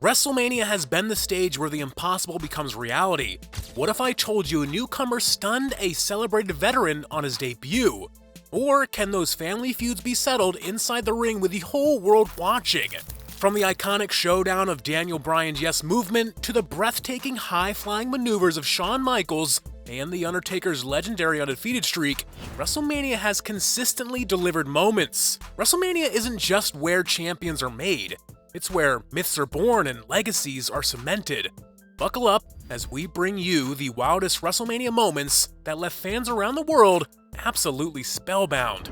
WrestleMania has been the stage where the impossible becomes reality. What if I told you a newcomer stunned a celebrated veteran on his debut? Or can those family feuds be settled inside the ring with the whole world watching? From the iconic showdown of Daniel Bryan's Yes Movement to the breathtaking high-flying maneuvers of Shawn Michaels and The Undertaker's legendary undefeated streak, WrestleMania has consistently delivered moments. WrestleMania isn't just where champions are made, it's where myths are born and legacies are cemented. Buckle up as we bring you the wildest WrestleMania moments that left fans around the world absolutely spellbound.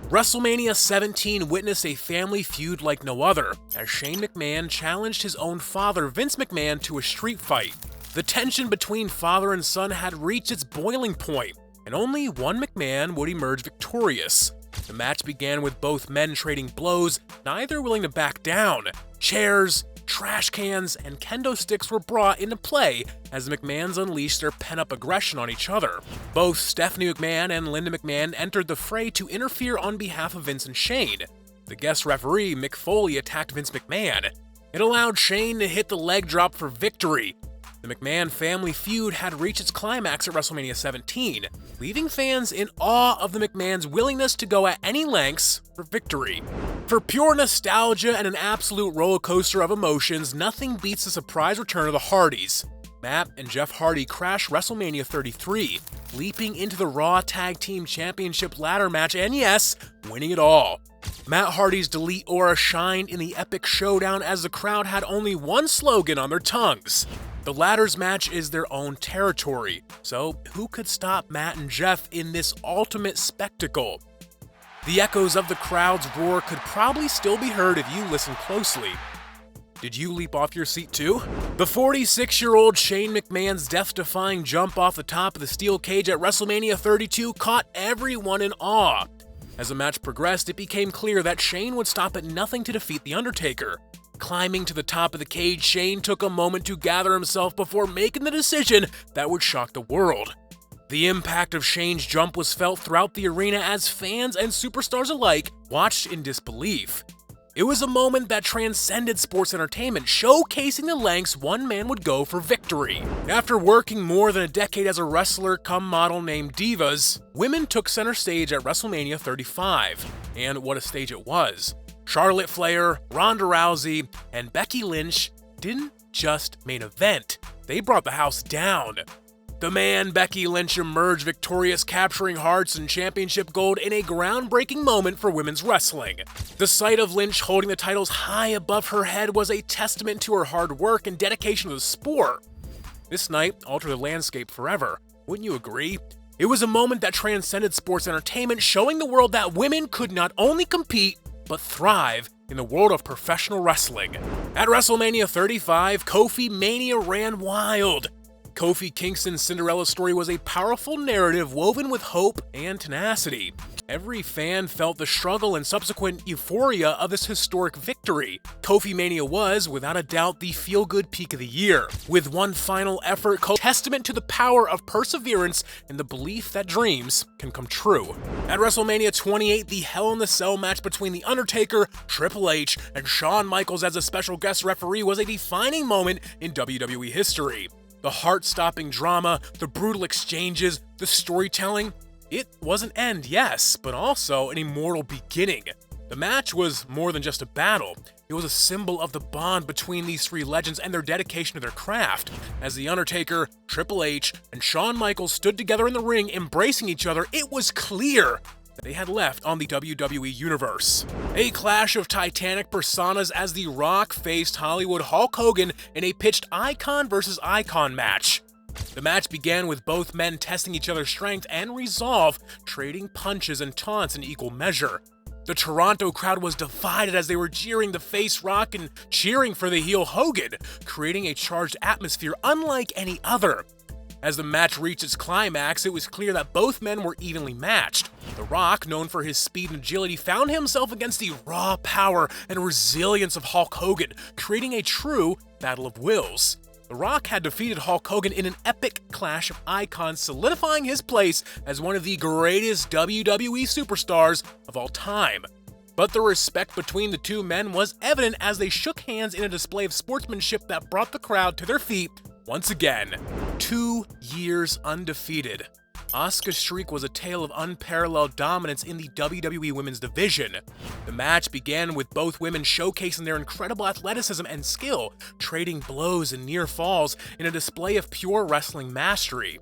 WrestleMania 17 witnessed a family feud like no other, as Shane McMahon challenged his own father Vince McMahon to a street fight. The tension between father and son had reached its boiling point, and only one McMahon would emerge victorious. The match began with both men trading blows, neither willing to back down. Chairs, trash cans, and kendo sticks were brought into play as the McMahons unleashed their pent-up aggression on each other. Both Stephanie McMahon and Linda McMahon entered the fray to interfere on behalf of Vince and Shane. The guest referee, Mick Foley, attacked Vince McMahon. It allowed Shane to hit the leg drop for victory. The McMahon family feud had reached its climax at WrestleMania 17, leaving fans in awe of the McMahons' willingness to go at any lengths for victory. For pure nostalgia and an absolute roller coaster of emotions, nothing beats the surprise return of the Hardys. Matt and Jeff Hardy crashed WrestleMania 33, leaping into the Raw Tag Team Championship ladder match and yes, winning it all. Matt Hardy's Delete aura shined in the epic showdown as the crowd had only one slogan on their tongues. The ladders match is their own territory, so who could stop Matt and Jeff in this ultimate spectacle? The echoes of the crowd's roar could probably still be heard if you listen closely. Did you leap off your seat too? The 46-year-old Shane McMahon's death-defying jump off the top of the steel cage at WrestleMania 32 caught everyone in awe. As the match progressed, it became clear that Shane would stop at nothing to defeat The Undertaker. Climbing to the top of the cage, Shane took a moment to gather himself before making the decision that would shock the world. The impact of Shane's jump was felt throughout the arena as fans and superstars alike watched in disbelief. It was a moment that transcended sports entertainment, showcasing the lengths one man would go for victory. After working more than a decade as a wrestler come model named Divas, women took center stage at WrestleMania 35. And what a stage it was. Charlotte Flair, Ronda Rousey, and Becky Lynch didn't just main event, they brought the house down. The man Becky Lynch emerged victorious, capturing hearts and championship gold in a groundbreaking moment for women's wrestling. The sight of Lynch holding the titles high above her head was a testament to her hard work and dedication to the sport. This night altered the landscape forever, wouldn't you agree? It was a moment that transcended sports entertainment, showing the world that women could not only compete, but thrive in the world of professional wrestling. At WrestleMania 35, Kofi Mania ran wild. Kofi Kingston's Cinderella story was a powerful narrative woven with hope and tenacity. Every fan felt the struggle and subsequent euphoria of this historic victory. Kofi Mania was, without a doubt, the feel-good peak of the year. With one final effort, testament to the power of perseverance and the belief that dreams can come true. At WrestleMania 28, the Hell in the Cell match between The Undertaker, Triple H, and Shawn Michaels as a special guest referee was a defining moment in WWE history. The heart-stopping drama, the brutal exchanges, the storytelling, it was an end, yes, but also an immortal beginning. The match was more than just a battle. It was a symbol of the bond between these three legends and their dedication to their craft. As The Undertaker, Triple H, and Shawn Michaels stood together in the ring, embracing each other, it was clear that they had left on the WWE Universe. A clash of titanic personas as The Rock faced Hollywood Hulk Hogan in a pitched icon versus icon match. The match began with both men testing each other's strength and resolve, trading punches and taunts in equal measure. The Toronto crowd was divided as they were jeering the face Rock and cheering for the heel Hogan, creating a charged atmosphere unlike any other. As the match reached its climax, it was clear that both men were evenly matched. The Rock, known for his speed and agility, found himself against the raw power and resilience of Hulk Hogan, creating a true battle of wills. The Rock had defeated Hulk Hogan in an epic clash of icons, solidifying his place as one of the greatest WWE superstars of all time. But the respect between the two men was evident as they shook hands in a display of sportsmanship that brought the crowd to their feet once again. 2 years undefeated. Asuka's streak was a tale of unparalleled dominance in the WWE Women's Division. The match began with both women showcasing their incredible athleticism and skill, trading blows and near falls in a display of pure wrestling mastery.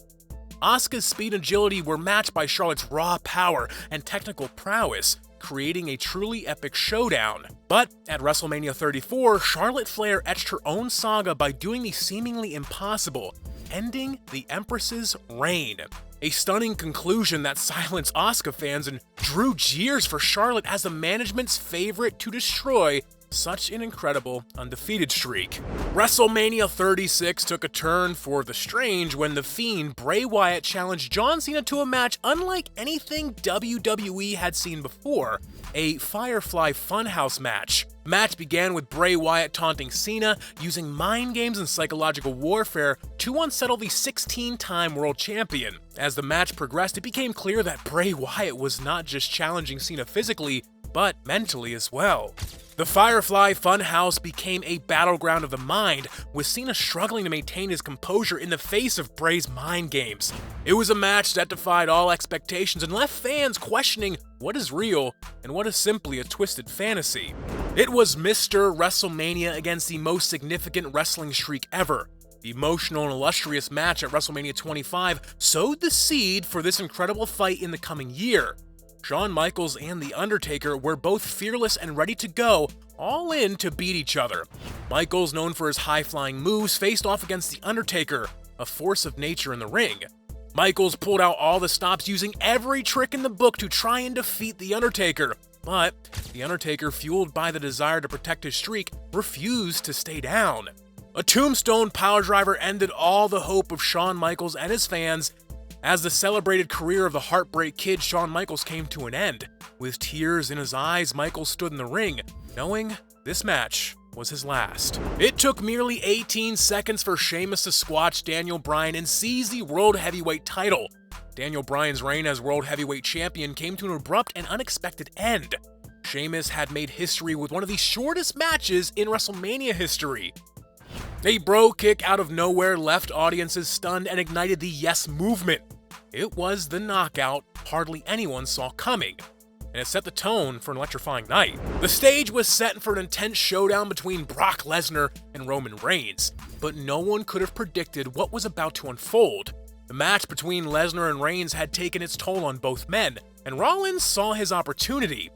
Asuka's speed and agility were matched by Charlotte's raw power and technical prowess, creating a truly epic showdown. But at WrestleMania 34, Charlotte Flair etched her own saga by doing the seemingly impossible, ending the Empress's reign. A stunning conclusion that silenced Asuka fans and drew jeers for Charlotte as the management's favorite to destroy such an incredible undefeated streak. WrestleMania 36 took a turn for the strange when The Fiend Bray Wyatt challenged John Cena to a match unlike anything WWE had seen before, a Firefly Funhouse match. The match began with Bray Wyatt taunting Cena, using mind games and psychological warfare to unsettle the 16-time world champion. As the match progressed, it became clear that Bray Wyatt was not just challenging Cena physically, but mentally as well. The Firefly Funhouse became a battleground of the mind, with Cena struggling to maintain his composure in the face of Bray's mind games. It was a match that defied all expectations and left fans questioning what is real and what is simply a twisted fantasy. It was Mr. WrestleMania against the most significant wrestling streak ever. The emotional and illustrious match at WrestleMania 25 sowed the seed for this incredible fight in the coming year. Shawn Michaels and The Undertaker were both fearless and ready to go, all in to beat each other. Michaels, known for his high-flying moves, faced off against The Undertaker, a force of nature in the ring. Michaels pulled out all the stops, using every trick in the book to try and defeat The Undertaker. But The Undertaker, fueled by the desire to protect his streak, refused to stay down. A tombstone piledriver ended all the hope of Shawn Michaels and his fans, as the celebrated career of the Heartbreak Kid Shawn Michaels came to an end. With tears in his eyes, Michaels stood in the ring, knowing this match was his last. It took merely 18 seconds for Sheamus to squash Daniel Bryan and seize the World Heavyweight title. Daniel Bryan's reign as World Heavyweight Champion came to an abrupt and unexpected end. Sheamus had made history with one of the shortest matches in WrestleMania history. A bro kick out of nowhere left audiences stunned and ignited the Yes movement. It was the knockout hardly anyone saw coming, and it set the tone for an electrifying night. The stage was set for an intense showdown between Brock Lesnar and Roman Reigns, but no one could have predicted what was about to unfold. The match between Lesnar and Reigns had taken its toll on both men, and Rollins saw his opportunity.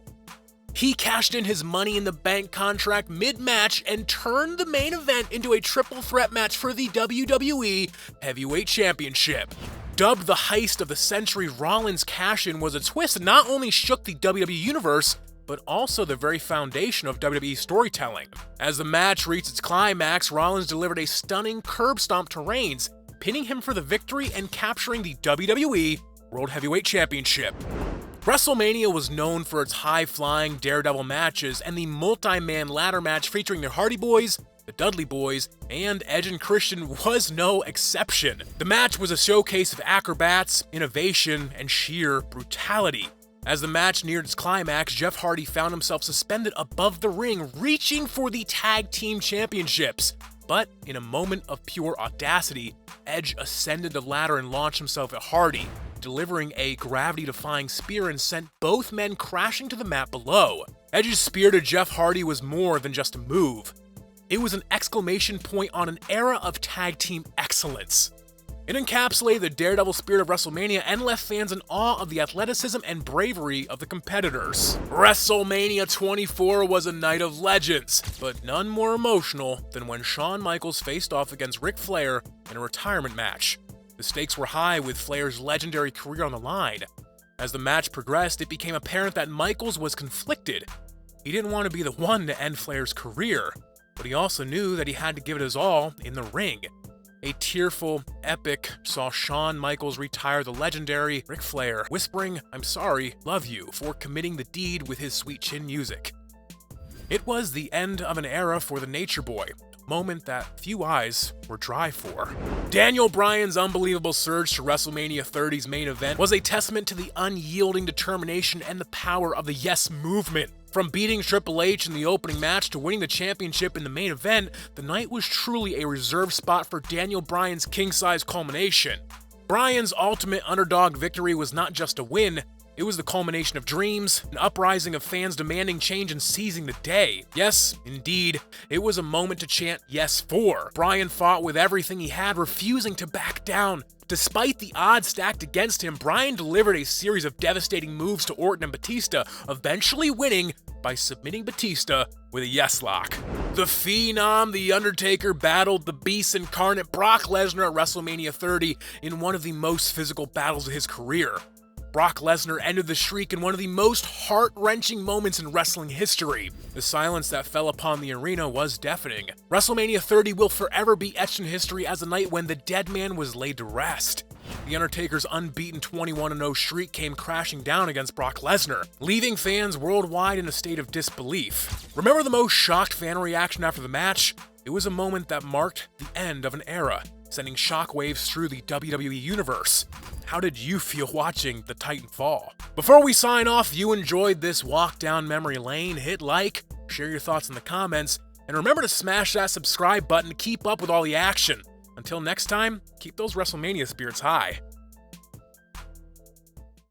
He cashed in his Money in the Bank contract mid-match and turned the main event into a triple threat match for the WWE Heavyweight Championship. Dubbed the heist of the century, Rollins' cash-in was a twist that not only shook the WWE Universe, but also the very foundation of WWE storytelling. As the match reached its climax, Rollins delivered a stunning curb stomp to Reigns, pinning him for the victory and capturing the WWE World Heavyweight Championship. WrestleMania was known for its high-flying daredevil matches, and the multi-man ladder match featuring the Hardy Boys, the Dudley Boys, and Edge and Christian was no exception. The match was a showcase of acrobats, innovation, and sheer brutality. As the match neared its climax, Jeff Hardy found himself suspended above the ring, reaching for the tag team championships. But in a moment of pure audacity, Edge ascended the ladder and launched himself at Hardy, delivering a gravity-defying spear and sent both men crashing to the mat below. Edge's spear to Jeff Hardy was more than just a move. It was an exclamation point on an era of tag team excellence. It encapsulated the daredevil spirit of WrestleMania and left fans in awe of the athleticism and bravery of the competitors. WrestleMania 24 was a night of legends, but none more emotional than when Shawn Michaels faced off against Ric Flair in a retirement match. The stakes were high with Flair's legendary career on the line. As the match progressed, it became apparent that Michaels was conflicted. He didn't want to be the one to end Flair's career, but he also knew that he had to give it his all in the ring. A tearful epic saw Shawn Michaels retire the legendary Ric Flair, whispering, "I'm sorry, love you," for committing the deed with his sweet chin music. It was the end of an era for the Nature Boy, a moment that few eyes were dry for. Daniel Bryan's unbelievable surge to WrestleMania 30's main event was a testament to the unyielding determination determination and the power of the Yes Movement. From beating Triple H in the opening match to winning the championship in the main event, the night was truly a reserved spot for Daniel Bryan's king-size culmination. Bryan's ultimate underdog victory was not just a win, it was the culmination of dreams, an uprising of fans demanding change and seizing the day. Yes, indeed, it was a moment to chant yes for. Bryan fought with everything he had, refusing to back down. Despite the odds stacked against him, Bryan delivered a series of devastating moves to Orton and Batista, eventually winning by submitting Batista with a yes lock. The Phenom, The Undertaker, battled the Beast incarnate Brock Lesnar at WrestleMania 30 in one of the most physical battles of his career. Brock Lesnar ended the streak in one of the most heart-wrenching moments in wrestling history. The silence that fell upon the arena was deafening. WrestleMania 30 will forever be etched in history as the night when the dead man was laid to rest. The Undertaker's unbeaten 21-0 streak came crashing down against Brock Lesnar, leaving fans worldwide in a state of disbelief. Remember the most shocked fan reaction after the match? It was a moment that marked the end of an era, sending shockwaves through the WWE universe. How did you feel watching the Titan fall? Before we sign off, if you enjoyed this walk down memory lane, hit like, share your thoughts in the comments, and remember to smash that subscribe button to keep up with all the action. Until next time, keep those WrestleMania spirits high.